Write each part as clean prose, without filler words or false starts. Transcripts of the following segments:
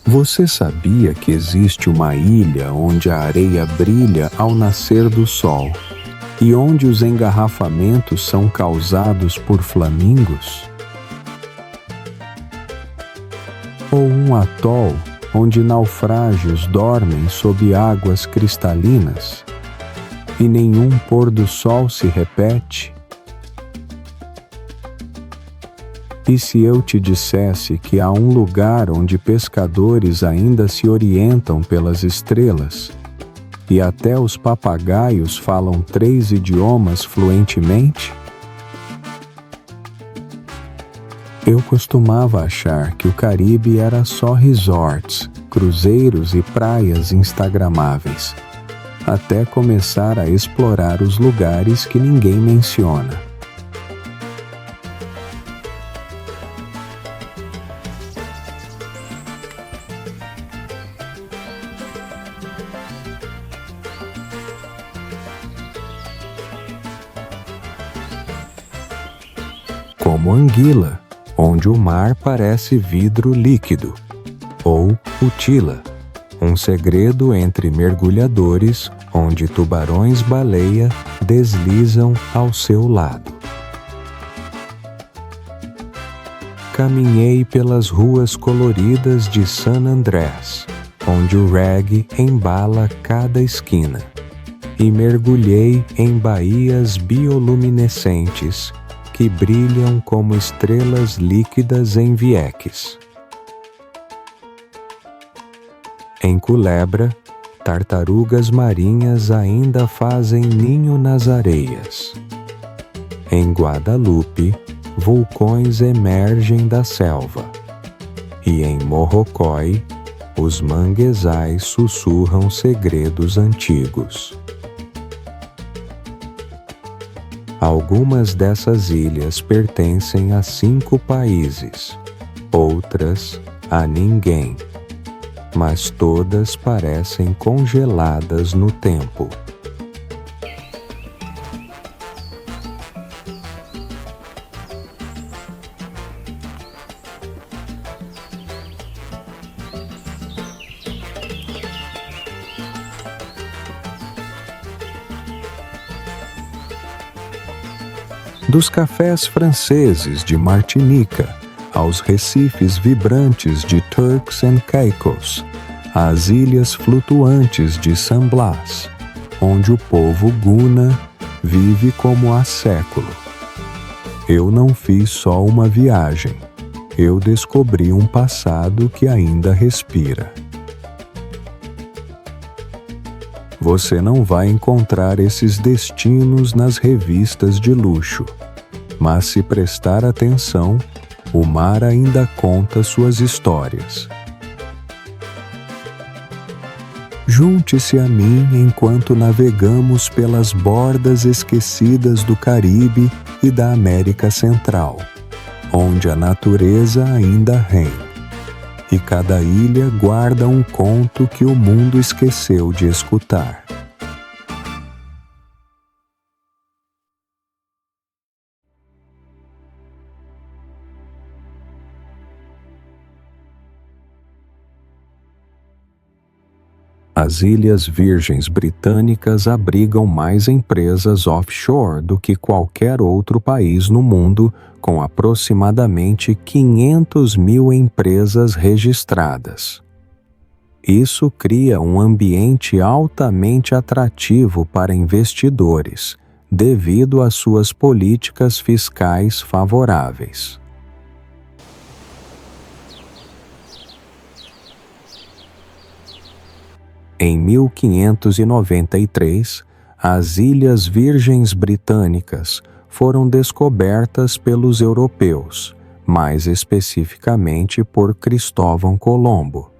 Você sabia que existe uma ilha onde a areia brilha ao nascer do sol e onde os engarrafamentos são causados por flamingos? Ou um atol onde naufrágios dormem sob águas cristalinas e nenhum pôr do sol se repete? E se eu te dissesse que há um lugar onde pescadores ainda se orientam pelas estrelas e até os papagaios falam 3 idiomas fluentemente? Eu costumava achar que o Caribe era só resorts, cruzeiros e praias instagramáveis, até começar a explorar os lugares que ninguém menciona. Como Anguila, onde o mar parece vidro líquido, ou Utila, um segredo entre mergulhadores onde tubarões-baleia deslizam ao seu lado. Caminhei pelas ruas coloridas de San Andrés, onde o reggae embala cada esquina, e mergulhei em baías bioluminescentes que brilham como estrelas líquidas em Vieques. Em Culebra, tartarugas marinhas ainda fazem ninho nas areias. Em Guadalupe, vulcões emergem da selva. E em Morrocói, os manguezais sussurram segredos antigos. Algumas dessas ilhas pertencem a 5 países, outras a ninguém, mas todas parecem congeladas no tempo. Dos cafés franceses de Martinica aos recifes vibrantes de Turks and Caicos, às ilhas flutuantes de San Blas, onde o povo Guna vive como há século. Eu não fiz só uma viagem, eu descobri um passado que ainda respira. Você não vai encontrar esses destinos nas revistas de luxo, mas se prestar atenção, o mar ainda conta suas histórias. Junte-se a mim enquanto navegamos pelas bordas esquecidas do Caribe e da América Central, onde a natureza ainda reina, e cada ilha guarda um conto que o mundo esqueceu de escutar. As Ilhas Virgens Britânicas abrigam mais empresas offshore do que qualquer outro país no mundo, com aproximadamente 500 mil empresas registradas. Isso cria um ambiente altamente atrativo para investidores, devido às suas políticas fiscais favoráveis. Em 1593, as Ilhas Virgens Britânicas foram descobertas pelos europeus, mais especificamente por Cristóvão Colombo.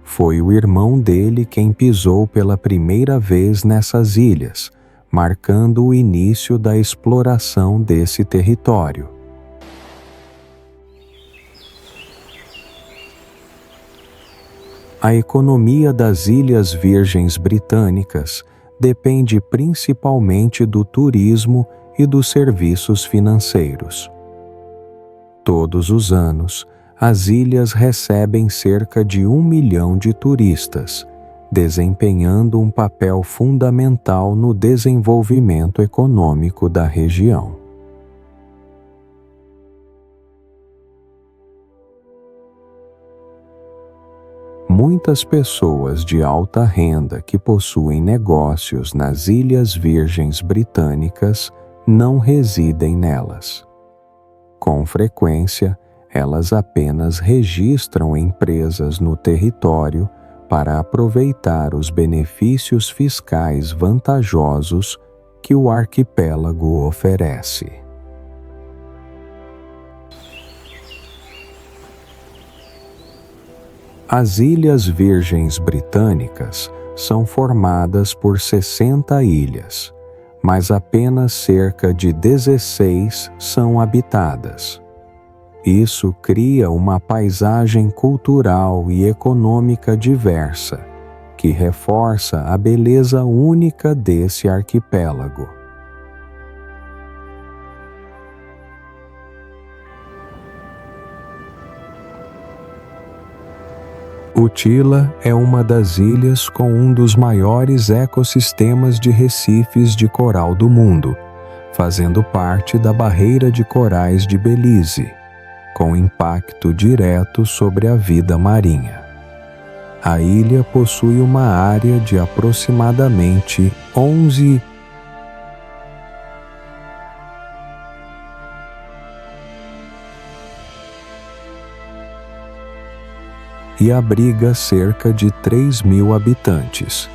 Foi o irmão dele quem pisou pela primeira vez nessas ilhas, marcando o início da exploração desse território. A economia das Ilhas Virgens Britânicas depende principalmente do turismo e dos serviços financeiros. Todos os anos, as ilhas recebem cerca de 1 milhão de turistas, desempenhando um papel fundamental no desenvolvimento econômico da região. Muitas pessoas de alta renda que possuem negócios nas Ilhas Virgens Britânicas não residem nelas. Com frequência, elas apenas registram empresas no território para aproveitar os benefícios fiscais vantajosos que o arquipélago oferece. As Ilhas Virgens Britânicas são formadas por 60 ilhas, mas apenas cerca de 16 são habitadas. Isso cria uma paisagem cultural e econômica diversa, que reforça a beleza única desse arquipélago. Utila é uma das ilhas com um dos maiores ecossistemas de recifes de coral do mundo, fazendo parte da Barreira de Corais de Belize, com impacto direto sobre a vida marinha. A ilha possui uma área de aproximadamente 11 e abriga cerca de 3.000 habitantes.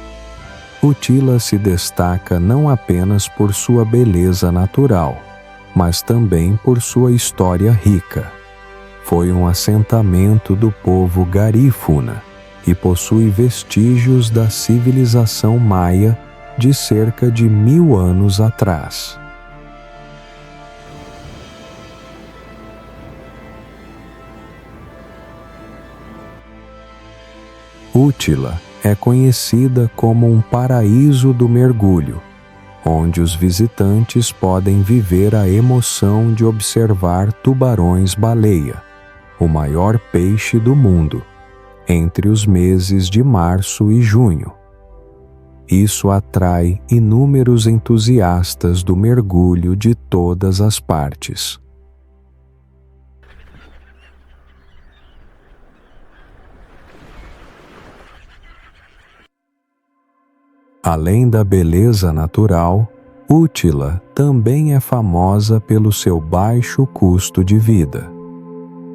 Utila se destaca não apenas por sua beleza natural, mas também por sua história rica. Foi um assentamento do povo garífuna e possui vestígios da civilização maia de cerca de 1000 anos atrás. Utila é conhecida como um paraíso do mergulho, onde os visitantes podem viver a emoção de observar tubarões-baleia, o maior peixe do mundo, entre os meses de março e junho. Isso atrai inúmeros entusiastas do mergulho de todas as partes. Além da beleza natural, Utila também é famosa pelo seu baixo custo de vida.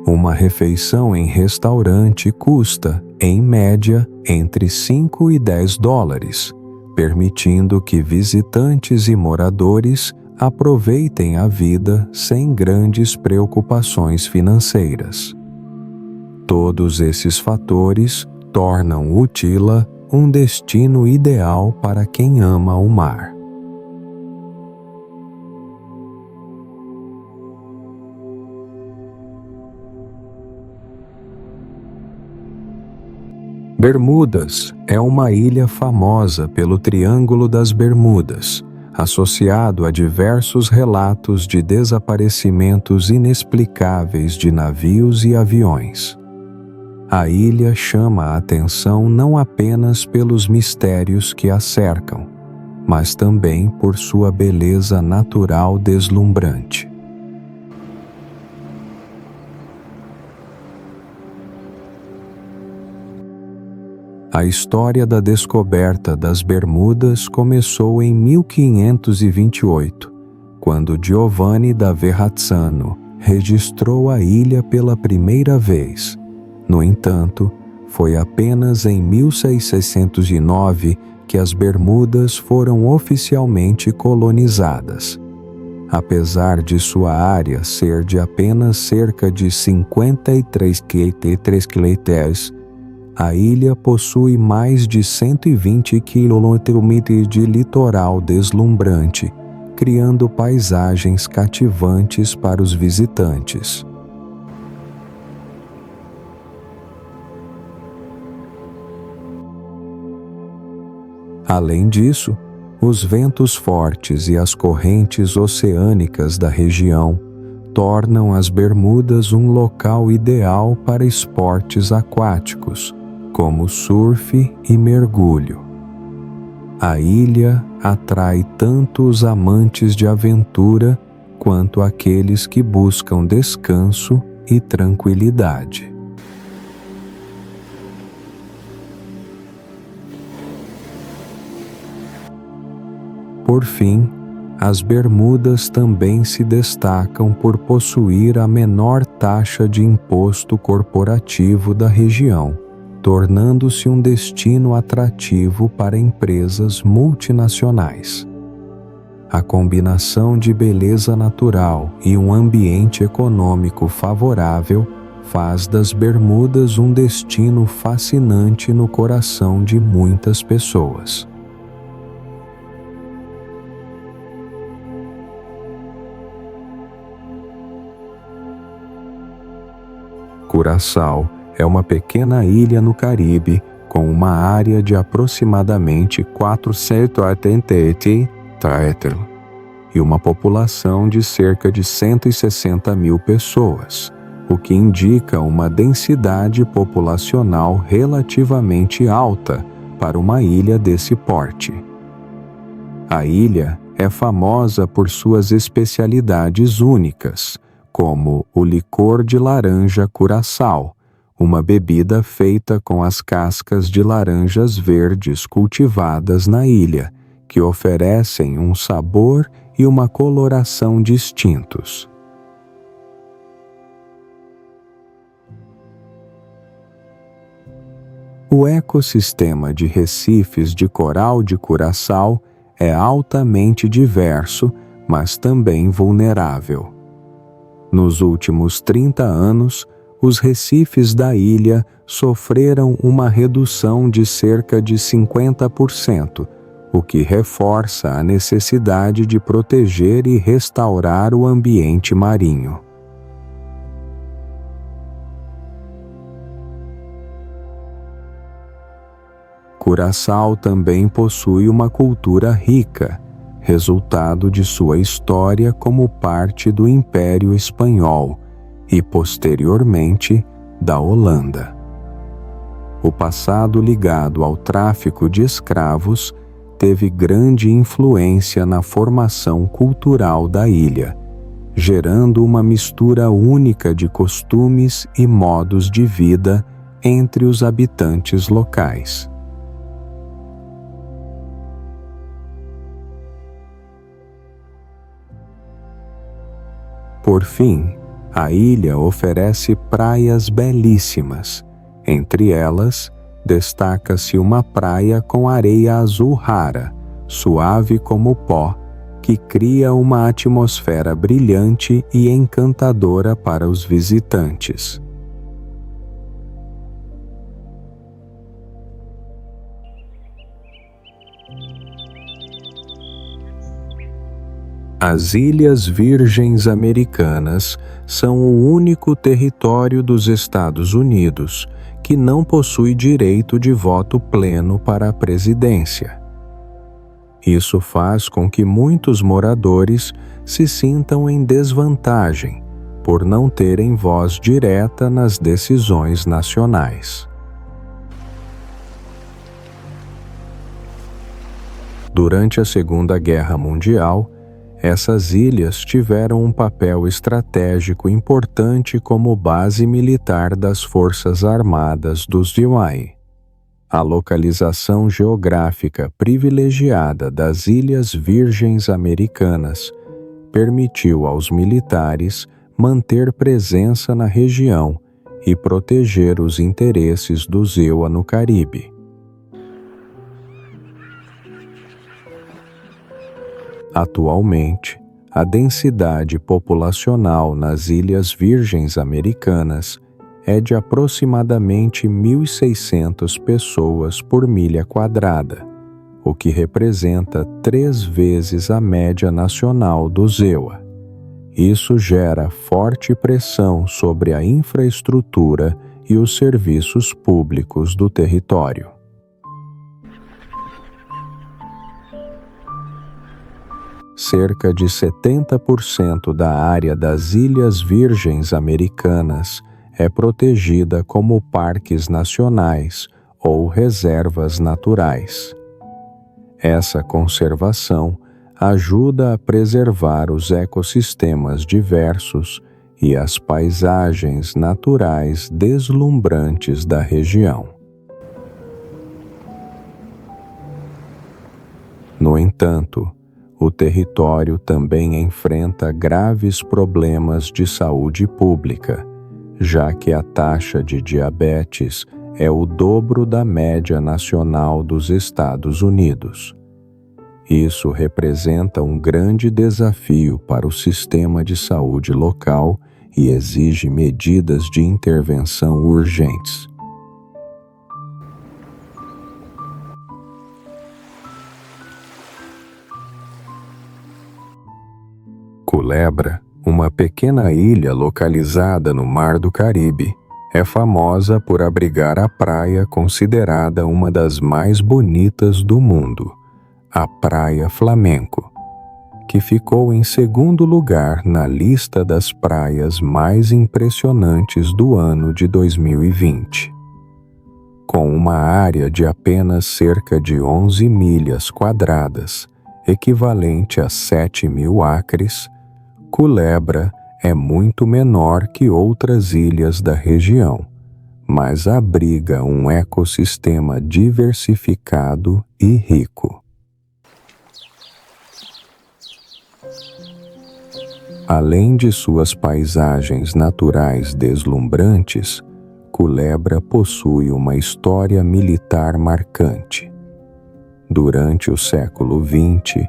Uma refeição em restaurante custa, em média, entre 5 e 10 dólares, permitindo que visitantes e moradores aproveitem a vida sem grandes preocupações financeiras. Todos esses fatores tornam Utila um destino ideal para quem ama o mar. Bermudas é uma ilha famosa pelo Triângulo das Bermudas, associado a diversos relatos de desaparecimentos inexplicáveis de navios e aviões. A ilha chama a atenção não apenas pelos mistérios que a cercam, mas também por sua beleza natural deslumbrante. A história da descoberta das Bermudas começou em 1528, quando Giovanni da Verrazzano registrou a ilha pela primeira vez. No entanto, foi apenas em 1609 que as Bermudas foram oficialmente colonizadas. Apesar de sua área ser de apenas cerca de 53 km, a ilha possui mais de 120 km de litoral deslumbrante, criando paisagens cativantes para os visitantes. Além disso, os ventos fortes e as correntes oceânicas da região tornam as Bermudas um local ideal para esportes aquáticos, como surf e mergulho. A ilha atrai tanto os amantes de aventura quanto aqueles que buscam descanso e tranquilidade. Por fim, as Bermudas também se destacam por possuir a menor taxa de imposto corporativo da região, tornando-se um destino atrativo para empresas multinacionais. A combinação de beleza natural e um ambiente econômico favorável faz das Bermudas um destino fascinante no coração de muitas pessoas. Curaçao é uma pequena ilha no Caribe com uma área de aproximadamente 488 km e uma população de cerca de 160 mil pessoas, o que indica uma densidade populacional relativamente alta para uma ilha desse porte. A ilha é famosa por suas especialidades únicas, como o licor de laranja Curaçao, uma bebida feita com as cascas de laranjas verdes cultivadas na ilha, que oferecem um sabor e uma coloração distintos. O ecossistema de recifes de coral de Curaçao é altamente diverso, mas também vulnerável. Nos últimos 30 anos, os recifes da ilha sofreram uma redução de cerca de 50%, o que reforça a necessidade de proteger e restaurar o ambiente marinho. Curaçao também possui uma cultura rica, resultado de sua história como parte do Império Espanhol e, posteriormente, da Holanda. O passado ligado ao tráfico de escravos teve grande influência na formação cultural da ilha, gerando uma mistura única de costumes e modos de vida entre os habitantes locais. Por fim, a ilha oferece praias belíssimas. Entre elas, destaca-se uma praia com areia azul rara, suave como pó, que cria uma atmosfera brilhante e encantadora para os visitantes. As Ilhas Virgens Americanas são o único território dos Estados Unidos que não possui direito de voto pleno para a presidência. Isso faz com que muitos moradores se sintam em desvantagem por não terem voz direta nas decisões nacionais. Durante a Segunda Guerra Mundial, essas ilhas tiveram um papel estratégico importante como base militar das Forças Armadas dos UI. A localização geográfica privilegiada das Ilhas Virgens Americanas permitiu aos militares manter presença na região e proteger os interesses dos EUA no Caribe. Atualmente, a densidade populacional nas Ilhas Virgens Americanas é de aproximadamente 1.600 pessoas por milha quadrada, o que representa 3 vezes a média nacional do EUA. Isso gera forte pressão sobre a infraestrutura e os serviços públicos do território. cerca de 70% da área das Ilhas Virgens Americanas é protegida como parques nacionais ou reservas naturais. Essa conservação ajuda a preservar os ecossistemas diversos e as paisagens naturais deslumbrantes da região. No entanto, o território também enfrenta graves problemas de saúde pública, já que a taxa de diabetes é o dobro da média nacional dos Estados Unidos. Isso representa um grande desafio para o sistema de saúde local e exige medidas de intervenção urgentes. Culebra, uma pequena ilha localizada no Mar do Caribe, é famosa por abrigar a praia considerada uma das mais bonitas do mundo, a Praia Flamenco, que ficou em segundo lugar na lista das praias mais impressionantes do ano de 2020. Com uma área de apenas cerca de 11 milhas quadradas, equivalente a 7.000 acres, Culebra é muito menor que outras ilhas da região, mas abriga um ecossistema diversificado e rico. Além de suas paisagens naturais deslumbrantes, Culebra possui uma história militar marcante. Durante o século XX,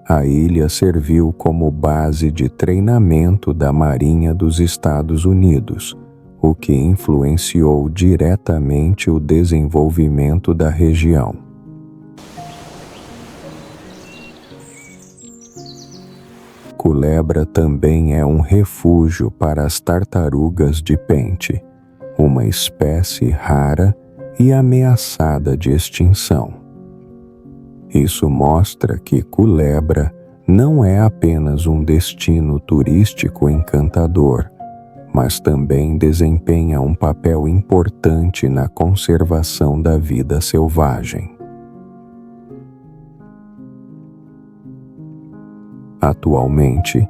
a ilha serviu como base de treinamento da Marinha dos Estados Unidos, o que influenciou diretamente o desenvolvimento da região. Culebra também é um refúgio para as tartarugas de pente, uma espécie rara e ameaçada de extinção. Isso mostra que Culebra não é apenas um destino turístico encantador, mas também desempenha um papel importante na conservação da vida selvagem. Atualmente,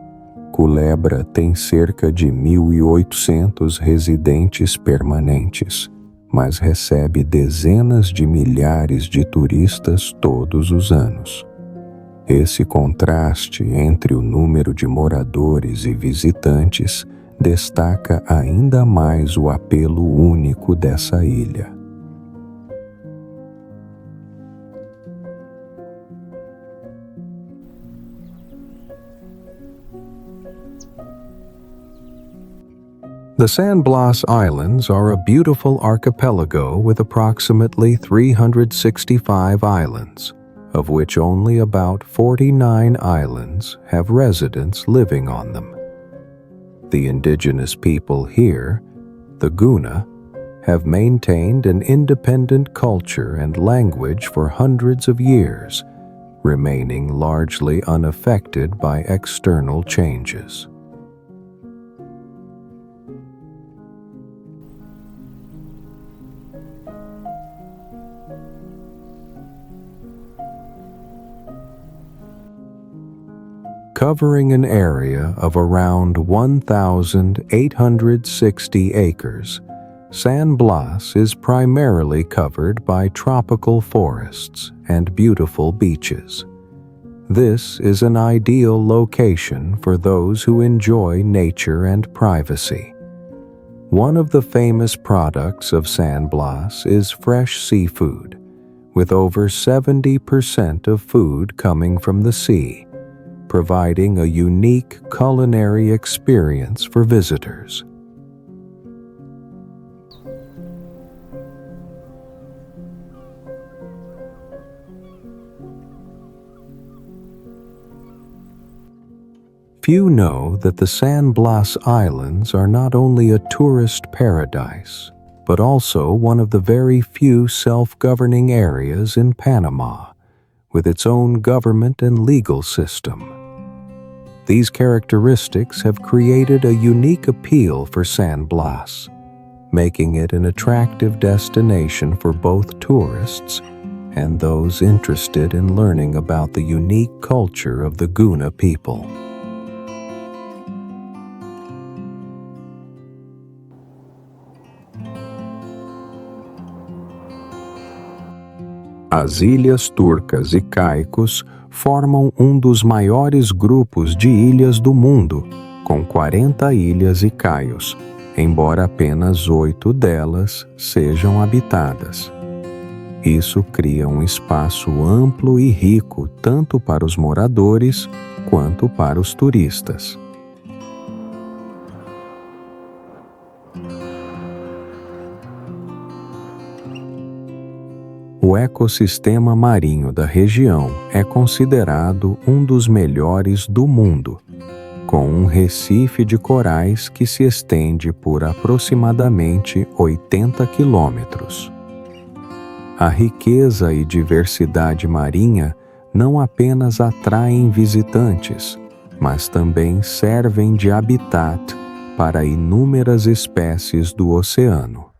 Culebra tem cerca de 1.800 residentes permanentes, mas recebe dezenas de milhares de turistas todos os anos. Esse contraste entre o número de moradores e visitantes destaca ainda mais o apelo único dessa ilha. The San Blas Islands are a beautiful archipelago with approximately 365 islands, of which only about 49 islands have residents living on them. The indigenous people here, the Guna, have maintained an independent culture and language for hundreds of years, remaining largely unaffected by external changes. Covering an area of around 1,860 acres, San Blas is primarily covered by tropical forests and beautiful beaches. This is an ideal location for those who enjoy nature and privacy. One of the famous products of San Blas is fresh seafood, with over 70% of food coming from the sea, providing a unique culinary experience for visitors. Few know that the San Blas Islands are not only a tourist paradise, but also one of the very few self-governing areas in Panama, with its own government and legal system. These characteristics have created a unique appeal for San Blas, making it an attractive destination for both tourists and those interested in learning about the unique culture of the Guna people. As Ilhas Turcas e Caicos formam um dos maiores grupos de ilhas do mundo, com 40 ilhas e caios, embora apenas 8 delas sejam habitadas. Isso cria um espaço amplo e rico tanto para os moradores quanto para os turistas. O ecossistema marinho da região é considerado um dos melhores do mundo, com um recife de corais que se estende por aproximadamente 80 quilômetros. A riqueza e diversidade marinha não apenas atraem visitantes, mas também servem de habitat para inúmeras espécies do oceano.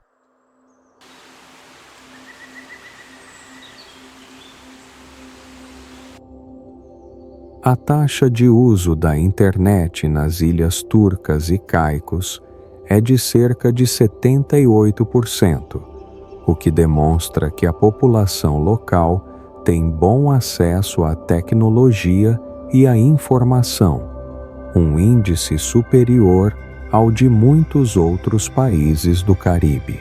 A taxa de uso da internet nas Ilhas Turcas e Caicos é de cerca de 78%, o que demonstra que a população local tem bom acesso à tecnologia e à informação, um índice superior ao de muitos outros países do Caribe.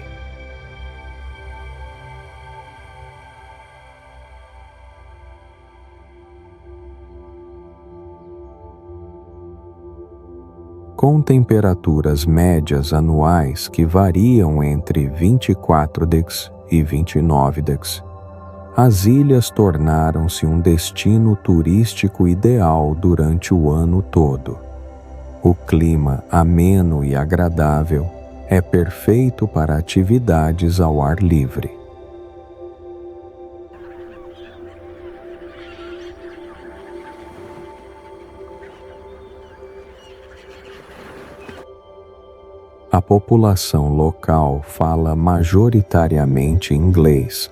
Com temperaturas médias anuais que variam entre 24 degrees e 29 degrees, as ilhas tornaram-se um destino turístico ideal durante o ano todo. O clima ameno e agradável é perfeito para atividades ao ar livre. A população local fala majoritariamente inglês,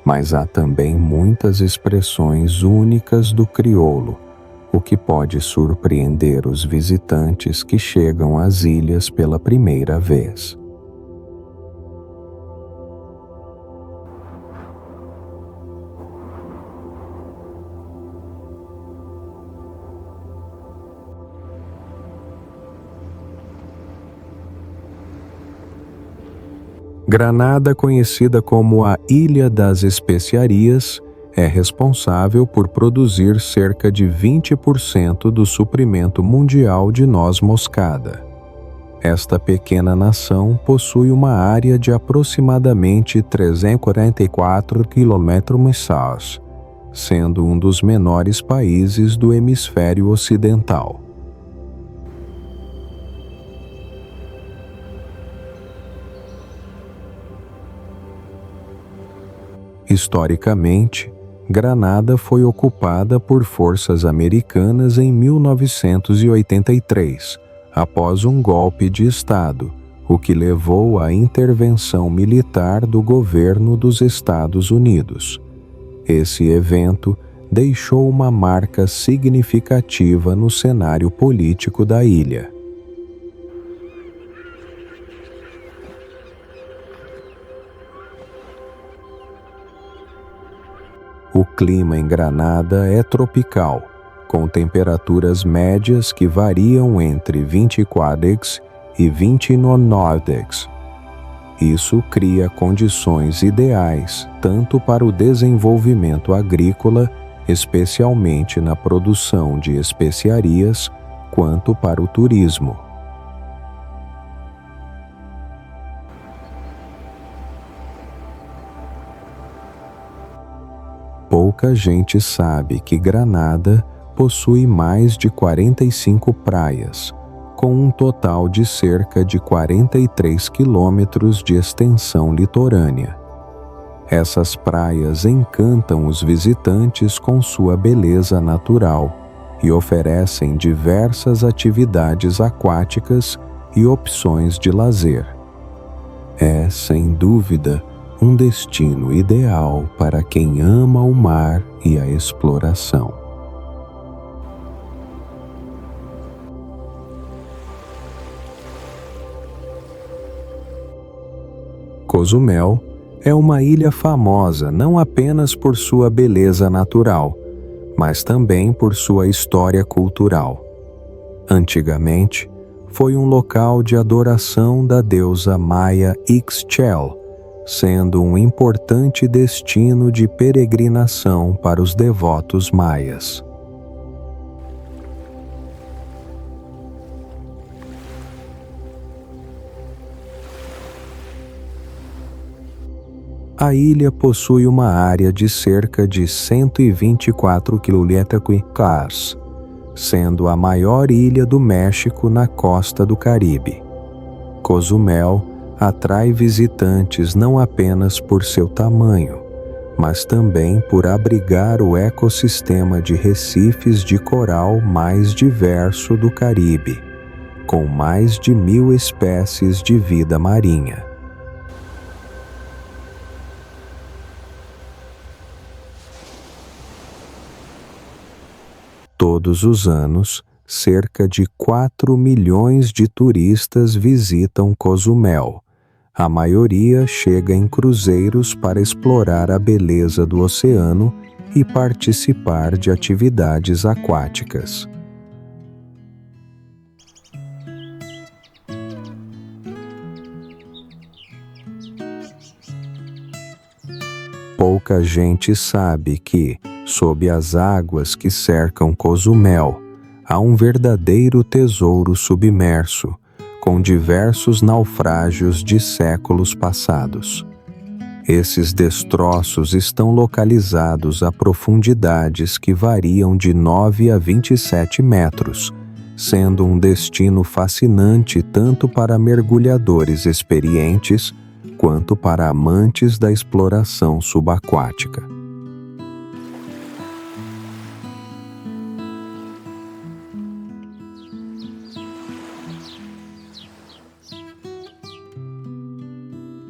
mas há também muitas expressões únicas do crioulo, o que pode surpreender os visitantes que chegam às ilhas pela primeira vez. Granada, conhecida como a Ilha das Especiarias, é responsável por produzir cerca de 20% do suprimento mundial de noz moscada. Esta pequena nação possui uma área de aproximadamente 344 km², sendo um dos menores países do hemisfério ocidental. Historicamente, Granada foi ocupada por forças americanas em 1983, após um golpe de Estado, o que levou à intervenção militar do governo dos Estados Unidos. Esse evento deixou uma marca significativa no cenário político da ilha. O clima em Granada é tropical, com temperaturas médias que variam entre 24 degrees e 29 degrees. Isso cria condições ideais tanto para o desenvolvimento agrícola, especialmente na produção de especiarias, quanto para o turismo. Pouca gente sabe que Granada possui mais de 45 praias, com um total de cerca de 43 quilômetros de extensão litorânea. Essas praias encantam os visitantes com sua beleza natural e oferecem diversas atividades aquáticas e opções de lazer. É, sem dúvida, um destino ideal para quem ama o mar e a exploração. Cozumel é uma ilha famosa não apenas por sua beleza natural, mas também por sua história cultural. Antigamente, foi um local de adoração da deusa maia Ixchel, sendo um importante destino de peregrinação para os devotos maias. A ilha possui uma área de cerca de 124 km², sendo a maior ilha do México na costa do Caribe. Cozumel atrai visitantes não apenas por seu tamanho, mas também por abrigar o ecossistema de recifes de coral mais diverso do Caribe, com mais de 1.000 espécies de vida marinha. Todos os anos, cerca de 4 milhões de turistas visitam Cozumel. A maioria chega em cruzeiros para explorar a beleza do oceano e participar de atividades aquáticas. Pouca gente sabe que, sob as águas que cercam Cozumel, há um verdadeiro tesouro submerso, com diversos naufrágios de séculos passados. Esses destroços estão localizados a profundidades que variam de 9 a 27 metros, sendo um destino fascinante tanto para mergulhadores experientes quanto para amantes da exploração subaquática.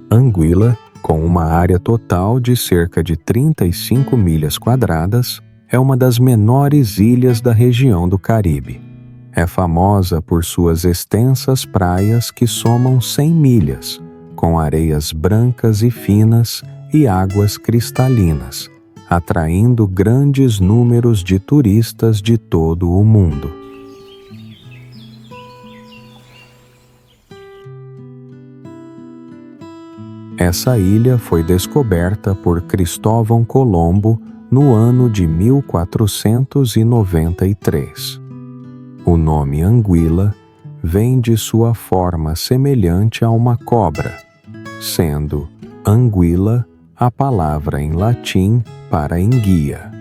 Anguilla, com uma área total de cerca de 35 milhas quadradas, é uma das menores ilhas da região do Caribe. É famosa por suas extensas praias que somam 100 milhas, com areias brancas e finas e águas cristalinas, atraindo grandes números de turistas de todo o mundo. Essa ilha foi descoberta por Cristóvão Colombo no ano de 1493. O nome Anguilla vem de sua forma semelhante a uma cobra, sendo anguilla a palavra em latim para enguia.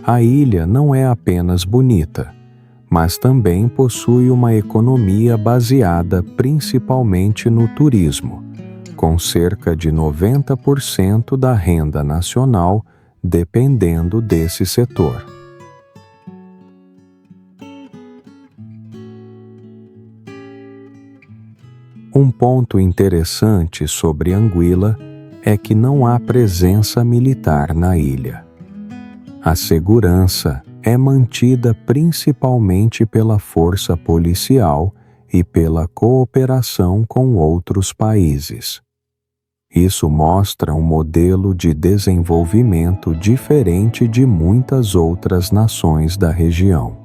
A ilha não é apenas bonita, mas também possui uma economia baseada principalmente no turismo, com cerca de 90% da renda nacional dependendo desse setor. Um ponto interessante sobre Anguilla é que não há presença militar na ilha. A segurança é mantida principalmente pela força policial e pela cooperação com outros países. Isso mostra um modelo de desenvolvimento diferente de muitas outras nações da região.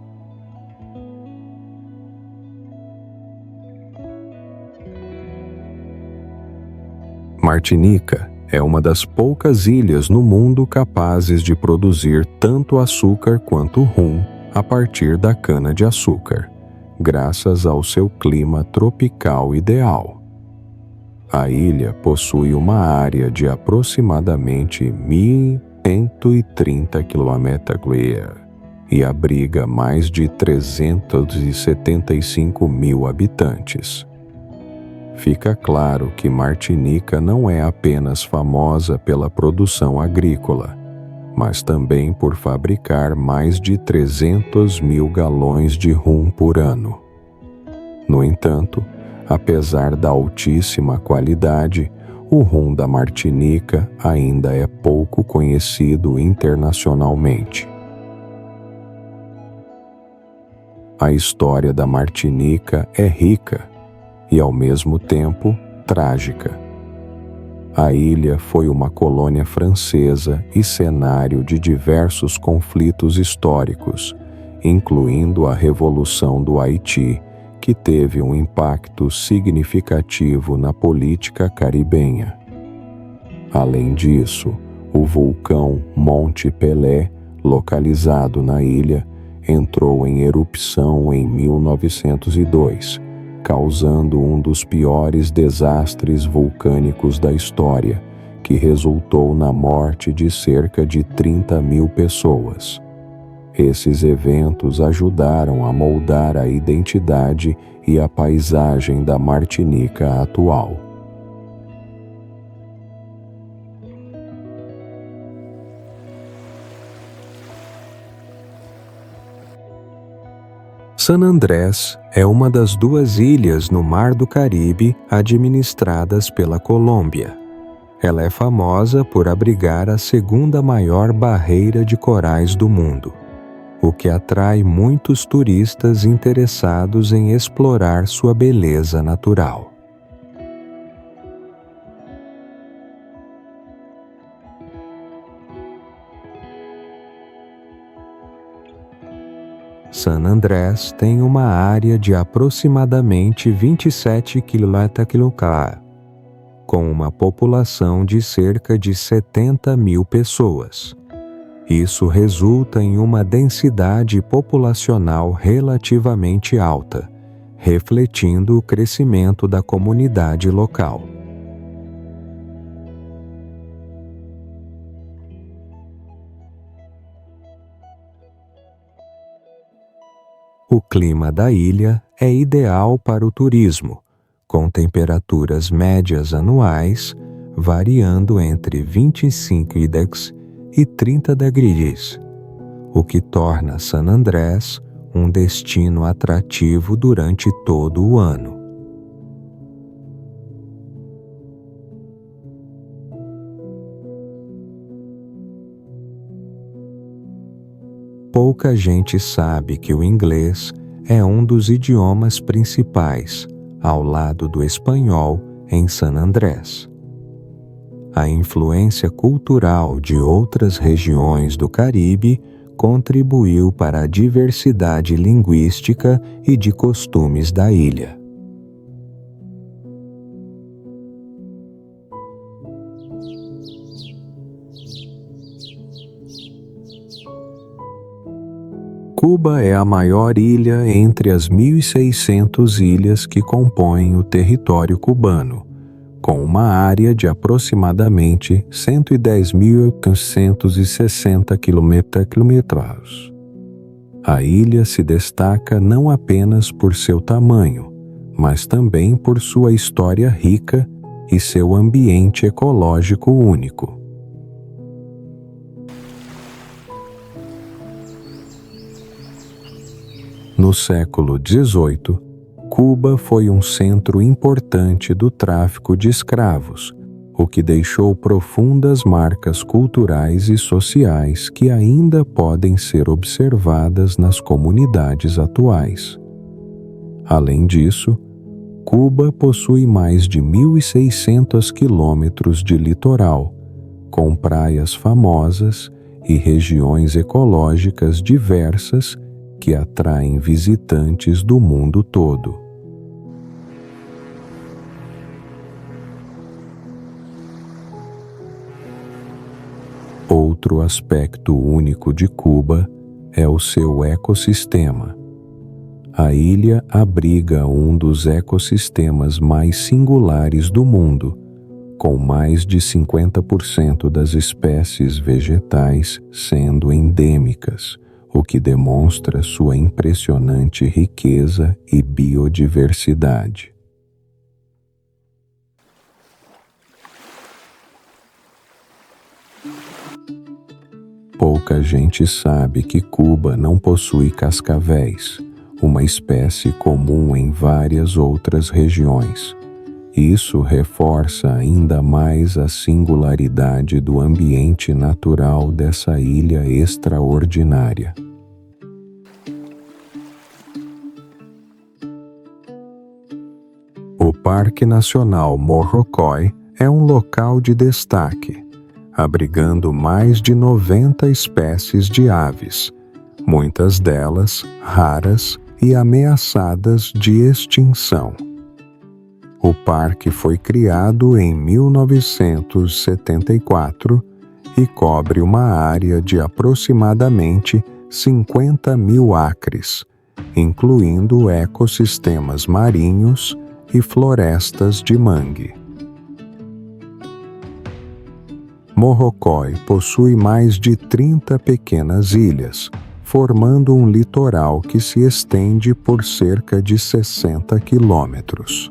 Martinica é uma das poucas ilhas no mundo capazes de produzir tanto açúcar quanto rum a partir da cana-de-açúcar, graças ao seu clima tropical ideal. A ilha possui uma área de aproximadamente 1.130 km² e abriga mais de 375 mil habitantes. Fica claro que Martinica não é apenas famosa pela produção agrícola, mas também por fabricar mais de 300 mil galões de rum por ano. No entanto, apesar da altíssima qualidade, o rum da Martinica ainda é pouco conhecido internacionalmente. A história da Martinica é rica e, ao mesmo tempo, trágica. A ilha foi uma colônia francesa e cenário de diversos conflitos históricos, incluindo a Revolução do Haiti, que teve um impacto significativo na política caribenha. Além disso, o vulcão Monte Pelé, localizado na ilha, entrou em erupção em 1902, causando um dos piores desastres vulcânicos da história, que resultou na morte de cerca de 30 mil pessoas. Esses eventos ajudaram a moldar a identidade e a paisagem da Martinica atual. San Andrés é uma das 2 ilhas no Mar do Caribe administradas pela Colômbia. Ela é famosa por abrigar a 2ª maior barreira de corais do mundo, o que atrai muitos turistas interessados em explorar sua beleza natural. San Andrés tem uma área de aproximadamente 27 km², com uma população de cerca de 70 mil pessoas. Isso resulta em uma densidade populacional relativamente alta, refletindo o crescimento da comunidade local. O clima da ilha é ideal para o turismo, com temperaturas médias anuais variando entre 25 e 30 degrees, o que torna San Andrés um destino atrativo durante todo o ano. Pouca gente sabe que o inglês é um dos idiomas principais, ao lado do espanhol, em San Andrés. A influência cultural de outras regiões do Caribe contribuiu para a diversidade linguística e de costumes da ilha. Cuba é a maior ilha entre as 1.600 ilhas que compõem o território cubano, com uma área de aproximadamente 110.860 km². A ilha se destaca não apenas por seu tamanho, mas também por sua história rica e seu ambiente ecológico único. No século XVIII, Cuba foi um centro importante do tráfico de escravos, o que deixou profundas marcas culturais e sociais que ainda podem ser observadas nas comunidades atuais. Além disso, Cuba possui mais de 1.600 quilômetros de litoral, com praias famosas e regiões ecológicas diversas que atraem visitantes do mundo todo. Outro aspecto único de Cuba é o seu ecossistema. A ilha abriga um dos ecossistemas mais singulares do mundo, com mais de 50% das espécies vegetais sendo endêmicas, o que demonstra sua impressionante riqueza e biodiversidade. Pouca gente sabe que Cuba não possui cascavéis, uma espécie comum em várias outras regiões. Isso reforça ainda mais a singularidade do ambiente natural dessa ilha extraordinária. O Parque Nacional Morrocoy é um local de destaque, abrigando mais de 90 espécies de aves, muitas delas raras e ameaçadas de extinção. O parque foi criado em 1974 e cobre uma área de aproximadamente 50.000 acres, incluindo ecossistemas marinhos e florestas de mangue. Morrocoy possui mais de 30 pequenas ilhas, formando um litoral que se estende por cerca de 60 quilômetros.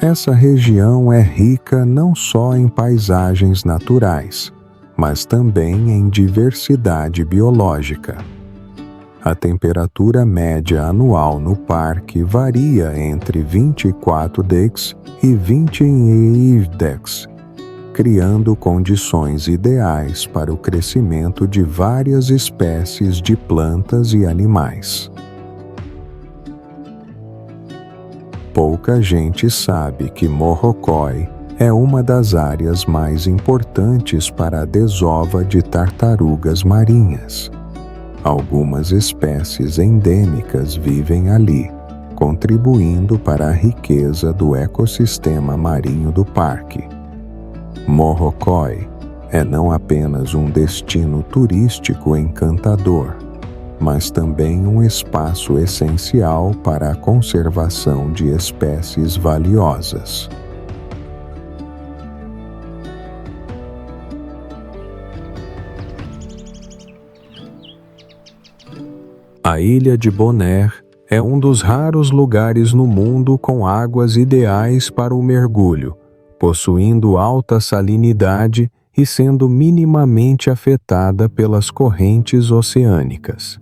Essa região é rica não só em paisagens naturais, mas também em diversidade biológica. A temperatura média anual no parque varia entre 24 degrees e 29 degrees, criando condições ideais para o crescimento de várias espécies de plantas e animais. Pouca gente sabe que Morrocoy é uma das áreas mais importantes para a desova de tartarugas marinhas. Algumas espécies endêmicas vivem ali, contribuindo para a riqueza do ecossistema marinho do parque. Morrocoy é não apenas um destino turístico encantador, mas também um espaço essencial para a conservação de espécies valiosas. A ilha de Bonaire é um dos raros lugares no mundo com águas ideais para o mergulho, possuindo alta salinidade e sendo minimamente afetada pelas correntes oceânicas.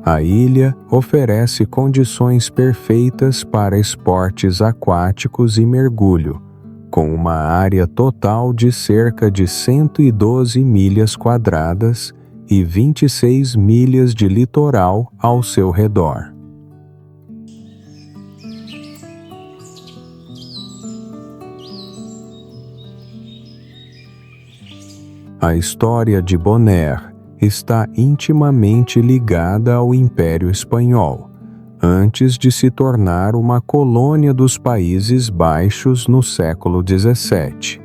A ilha oferece condições perfeitas para esportes aquáticos e mergulho, com uma área total de cerca de 112 milhas quadradas e 26 milhas de litoral ao seu redor. A história de Bonaire está intimamente ligada ao Império Espanhol, antes de se tornar uma colônia dos Países Baixos no século XVII.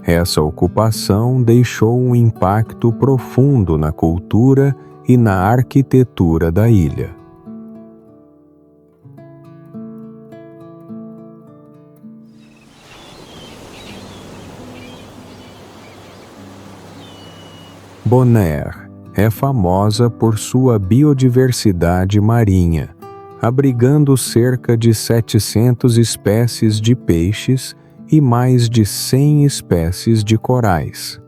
Essa ocupação deixou um impacto profundo na cultura e na arquitetura da ilha. Bonaire é famosa por sua biodiversidade marinha, abrigando cerca de 700 espécies de peixes e mais de 100 espécies de corais.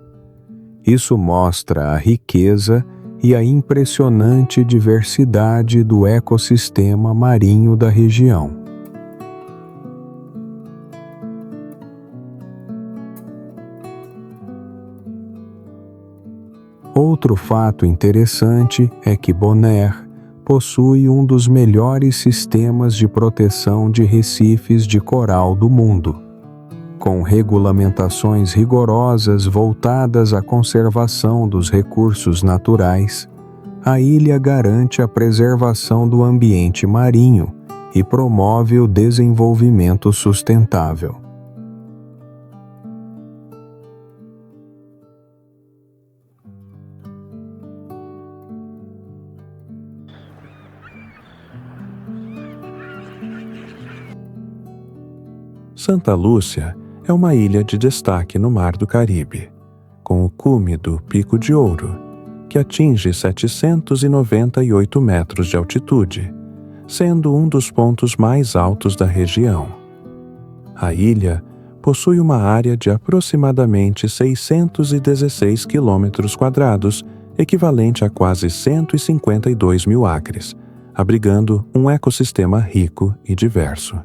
Isso mostra a riqueza e a impressionante diversidade do ecossistema marinho da região. Outro fato interessante é que Bonaire possui um dos melhores sistemas de proteção de recifes de coral do mundo. Com regulamentações rigorosas voltadas à conservação dos recursos naturais, a ilha garante a preservação do ambiente marinho e promove o desenvolvimento sustentável. Santa Lúcia é uma ilha de destaque no Mar do Caribe, com o cume do Pico de Ouro, que atinge 798 metros de altitude, sendo um dos pontos mais altos da região. A ilha possui uma área de aproximadamente 616 km², equivalente a quase 152 mil acres, abrigando um ecossistema rico e diverso.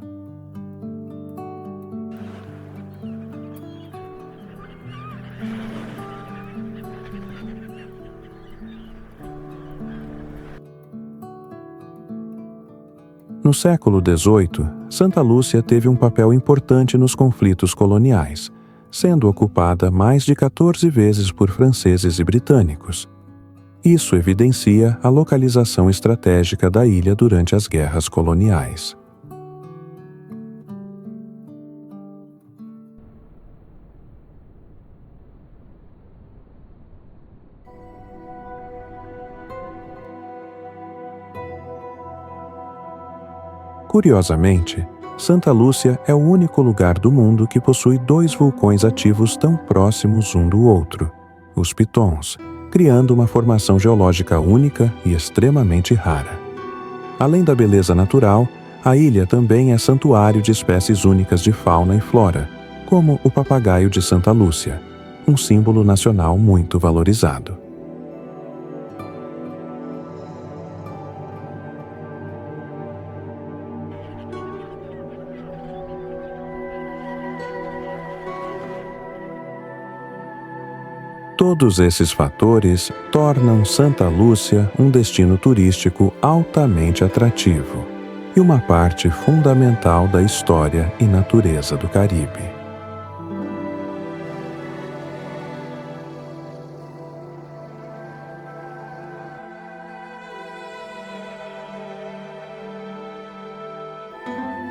No século XVIII, Santa Lúcia teve um papel importante nos conflitos coloniais, sendo ocupada mais de 14 vezes por franceses e britânicos. Isso evidencia a localização estratégica da ilha durante as guerras coloniais. Curiosamente, Santa Lúcia é o único lugar do mundo que possui 2 vulcões ativos tão próximos um do outro, os Pitons, criando uma formação geológica única e extremamente rara. Além da beleza natural, a ilha também é santuário de espécies únicas de fauna e flora, como o papagaio de Santa Lúcia, um símbolo nacional muito valorizado. Todos esses fatores tornam Santa Lúcia um destino turístico altamente atrativo e uma parte fundamental da história e natureza do Caribe.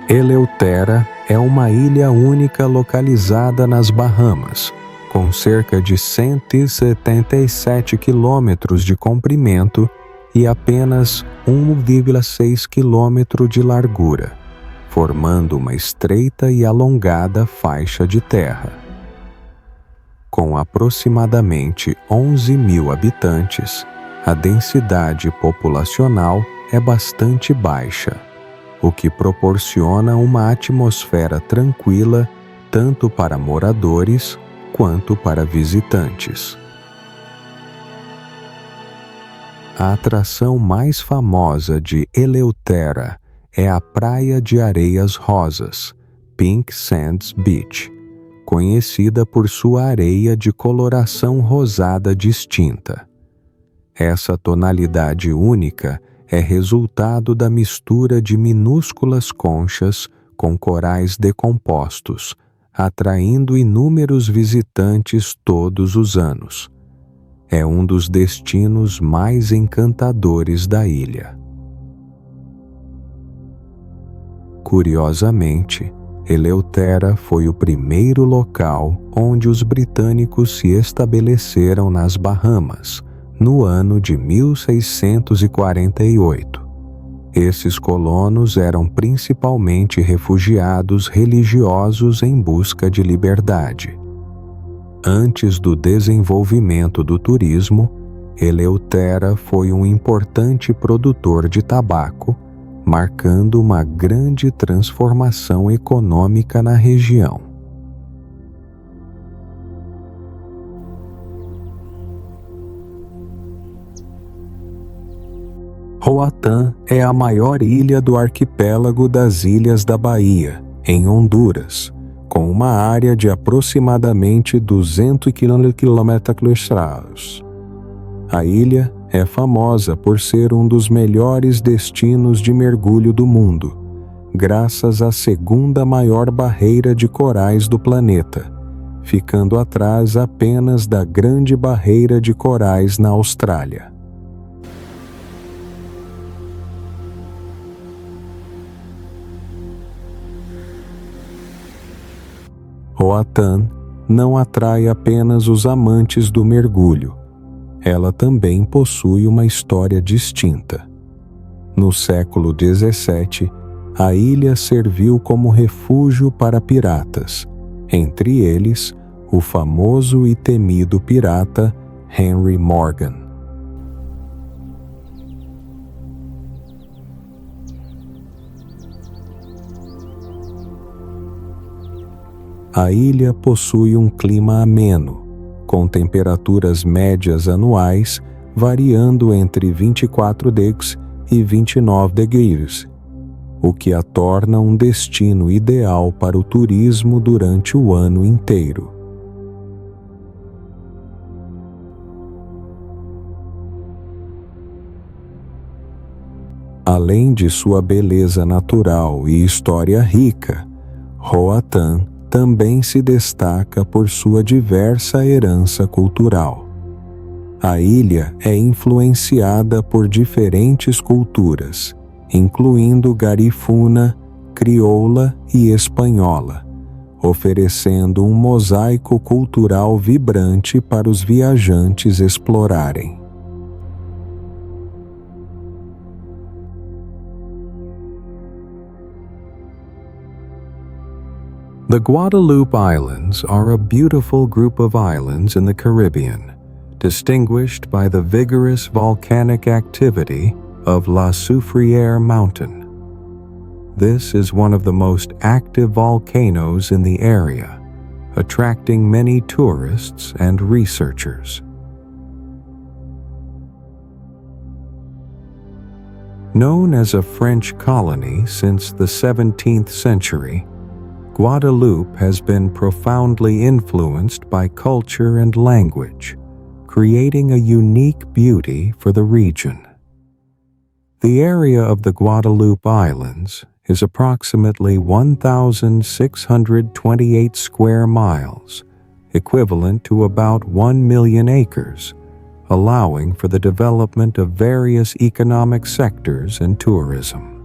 Eleuthera é uma ilha única localizada nas Bahamas, com cerca de 177 quilômetros de comprimento e apenas 1,6 quilômetro de largura, formando uma estreita e alongada faixa de terra. Com aproximadamente 11 mil habitantes, a densidade populacional é bastante baixa, o que proporciona uma atmosfera tranquila tanto para moradores quanto para visitantes. A atração mais famosa de Eleuthera é a Praia de Areias Rosas, Pink Sands Beach, conhecida por sua areia de coloração rosada distinta. Essa tonalidade única é resultado da mistura de minúsculas conchas com corais decompostos, atraindo inúmeros visitantes todos os anos. É um dos destinos mais encantadores da ilha. Curiosamente, Eleuthera foi o primeiro local onde os britânicos se estabeleceram nas Bahamas, no ano de 1648. Esses colonos eram principalmente refugiados religiosos em busca de liberdade. Antes do desenvolvimento do turismo, Eleuthera foi um importante produtor de tabaco, marcando uma grande transformação econômica na região. Roatán é a maior ilha do arquipélago das Ilhas da Bahia, em Honduras, com uma área de aproximadamente 200 km². A ilha é famosa por ser um dos melhores destinos de mergulho do mundo, graças à segunda maior barreira de corais do planeta, ficando atrás apenas da Grande Barreira de Corais na Austrália. Roatán não atrai apenas os amantes do mergulho. Ela também possui uma história distinta. No século XVII, a ilha serviu como refúgio para piratas, entre eles o famoso e temido pirata Henry Morgan. A ilha possui um clima ameno, com temperaturas médias anuais variando entre 24 degrees e 29 degrees, o que a torna um destino ideal para o turismo durante o ano inteiro. Além de sua beleza natural e história rica, Roatán também se destaca por sua diversa herança cultural. A ilha é influenciada por diferentes culturas, incluindo garifuna, crioula e espanhola, oferecendo um mosaico cultural vibrante para os viajantes explorarem. The Guadalupe Islands are a beautiful group of islands in the Caribbean, distinguished by the vigorous volcanic activity of La Soufrière Mountain. This is one of the most active volcanoes in the area, attracting many tourists and researchers. Known as a French colony since the 17th century, Guadeloupe has been profoundly influenced by culture and language, creating a unique beauty for the region. The area of the Guadeloupe Islands is approximately 1,628 square miles, equivalent to about 1 million acres, allowing for the development of various economic sectors and tourism.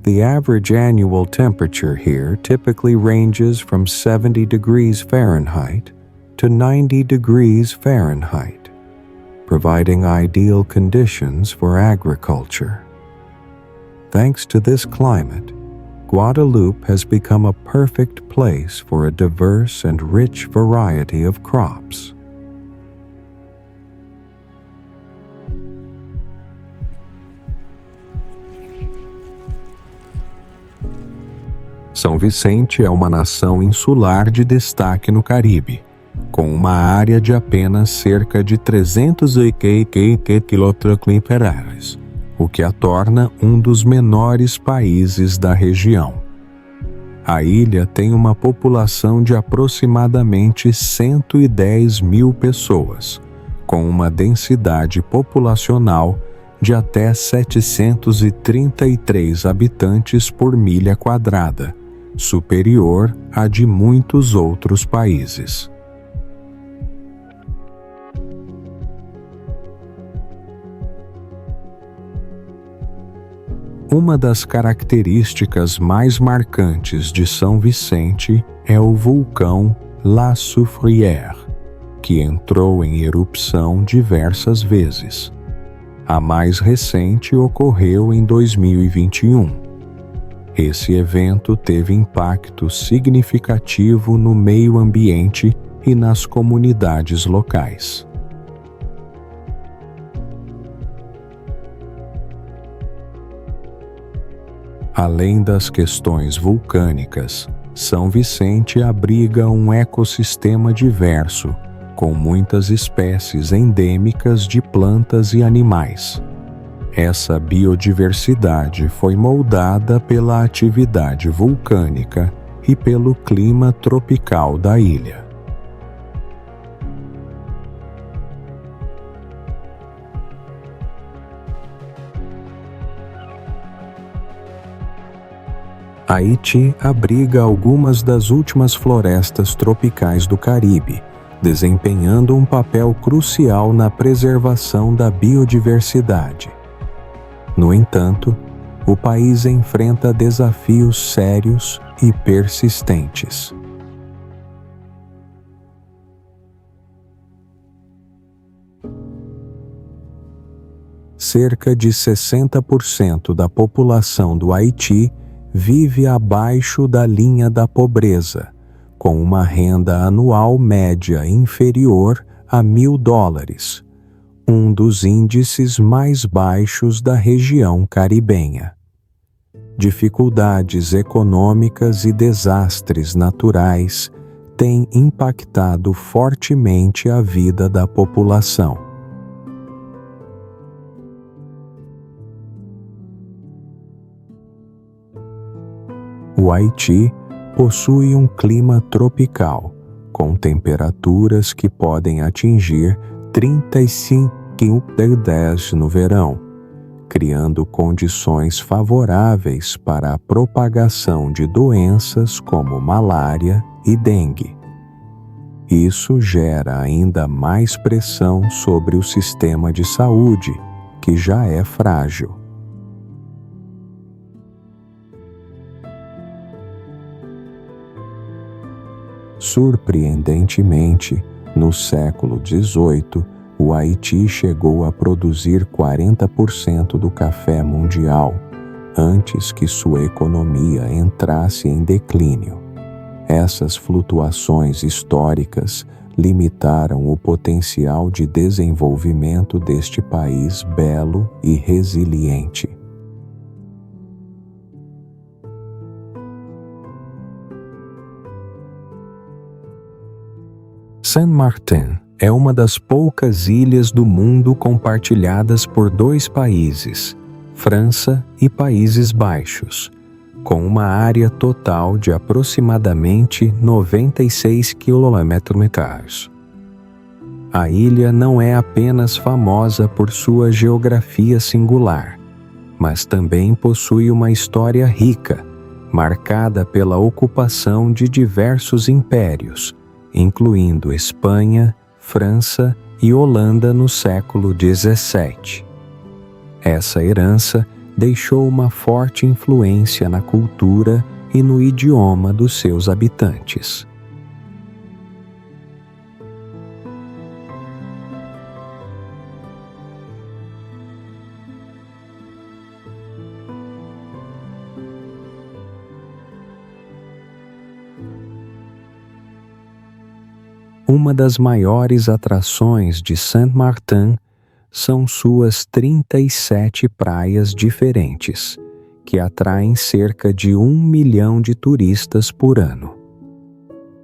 The average annual temperature here typically ranges from 70 degrees Fahrenheit to 90 degrees Fahrenheit, providing ideal conditions for agriculture. Thanks to this climate, Guadeloupe has become a perfect place for a diverse and rich variety of crops. São Vicente é uma nação insular de destaque no Caribe, com uma área de apenas cerca de 300 km², o que a torna um dos menores países da região. A ilha tem uma população de aproximadamente 110 mil pessoas, com uma densidade populacional de até 733 habitantes por milha quadrada, superior à de muitos outros países. Uma das características mais marcantes de São Vicente é o vulcão La Soufrière, que entrou em erupção diversas vezes. A mais recente ocorreu em 2021. Esse evento teve impacto significativo no meio ambiente e nas comunidades locais. Além das questões vulcânicas, São Vicente abriga um ecossistema diverso, com muitas espécies endêmicas de plantas e animais. Essa biodiversidade foi moldada pela atividade vulcânica e pelo clima tropical da ilha. Haiti abriga algumas das últimas florestas tropicais do Caribe, desempenhando um papel crucial na preservação da biodiversidade. No entanto, o país enfrenta desafios sérios e persistentes. Cerca de 60% da população do Haiti vive abaixo da linha da pobreza, com uma renda anual média inferior a $1.000, um dos índices mais baixos da região caribenha. dificuldades econômicas e desastres naturais têm impactado fortemente a vida da população. O Haiti possui um clima tropical, com temperaturas que podem atingir 35 graus no verão, criando condições favoráveis para a propagação de doenças como malária e dengue. Isso gera ainda mais pressão sobre o sistema de saúde, que já é frágil. Surpreendentemente, no século XVIII, o Haiti chegou a produzir 40% do café mundial, antes que sua economia entrasse em declínio. Essas flutuações históricas limitaram o potencial de desenvolvimento deste país belo e resiliente. Saint-Martin é uma das poucas ilhas do mundo compartilhadas por dois países, França e Países Baixos, com uma área total de aproximadamente 96 km². A ilha não é apenas famosa por sua geografia singular, mas também possui uma história rica, marcada pela ocupação de diversos impérios, incluindo Espanha, França e Holanda no século XVII. Essa herança deixou uma forte influência na cultura e no idioma dos seus habitantes. Uma das maiores atrações de Saint-Martin são suas 37 praias diferentes, que atraem cerca de 1 milhão de turistas por ano.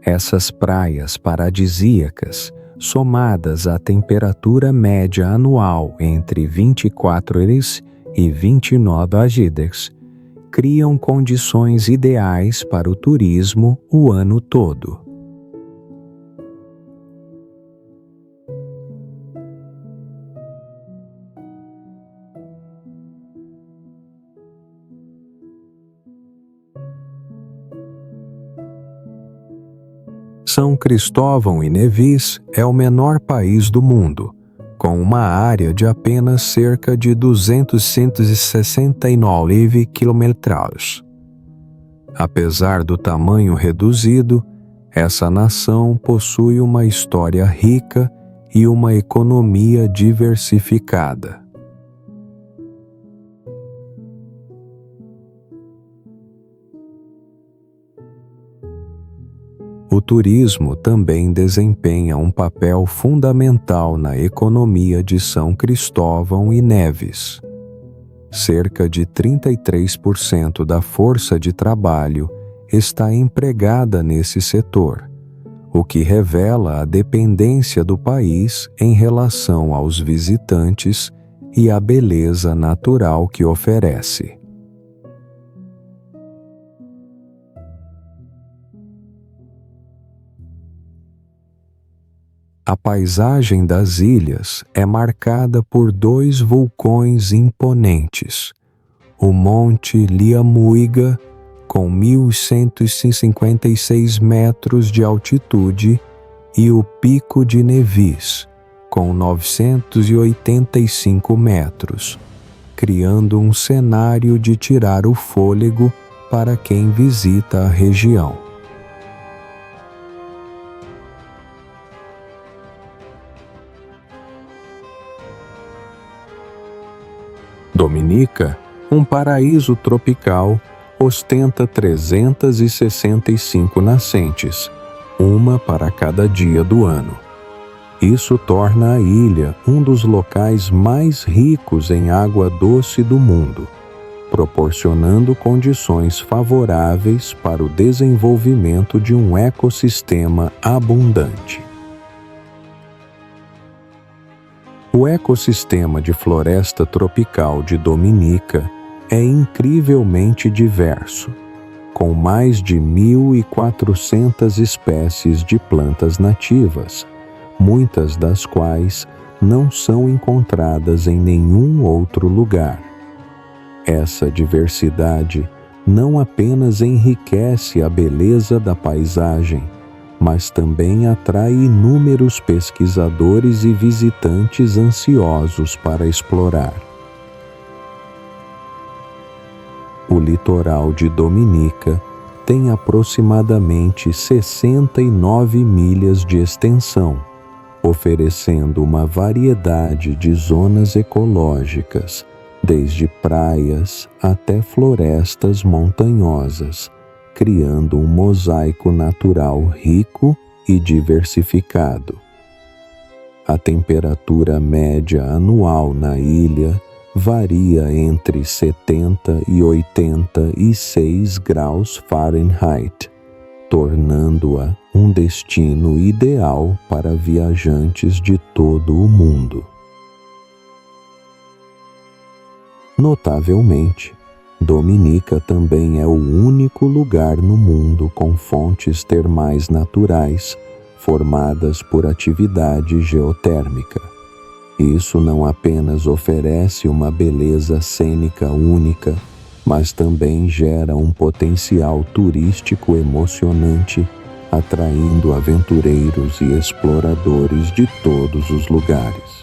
Essas praias paradisíacas, somadas à temperatura média anual entre 24 graus e 29 graus, criam condições ideais para o turismo o ano todo. São Cristóvão e Nevis é o menor país do mundo, com uma área de apenas cerca de 269 km². Apesar do tamanho reduzido, essa nação possui uma história rica e uma economia diversificada. O turismo também desempenha um papel fundamental na economia de São Cristóvão e Nevis. Cerca de 33% da força de trabalho está empregada nesse setor, o que revela a dependência do país em relação aos visitantes e a beleza natural que oferece. A paisagem das ilhas é marcada por dois vulcões imponentes, o Monte Liamuiga, com 1.156 metros de altitude, e o Pico de Nevis, com 985 metros, criando um cenário de tirar o fôlego para quem visita a região. Dominica, um paraíso tropical, ostenta 365 nascentes, uma para cada dia do ano. Isso torna a ilha um dos locais mais ricos em água doce do mundo, proporcionando condições favoráveis para o desenvolvimento de um ecossistema abundante. O ecossistema de floresta tropical de Dominica é incrivelmente diverso, com mais de 1.400 espécies de plantas nativas, muitas das quais não são encontradas em nenhum outro lugar. Essa diversidade não apenas enriquece a beleza da paisagem, mas também atrai inúmeros pesquisadores e visitantes ansiosos para explorar. O litoral de Dominica tem aproximadamente 69 milhas de extensão, oferecendo uma variedade de zonas ecológicas, desde praias até florestas montanhosas, criando um mosaico natural rico e diversificado. A temperatura média anual na ilha varia entre 70 e 86 graus Fahrenheit, tornando-a um destino ideal para viajantes de todo o mundo. Notavelmente, Dominica também é o único lugar no mundo com fontes termais naturais formadas por atividade geotérmica. Isso não apenas oferece uma beleza cênica única, mas também gera um potencial turístico emocionante, atraindo aventureiros e exploradores de todos os lugares.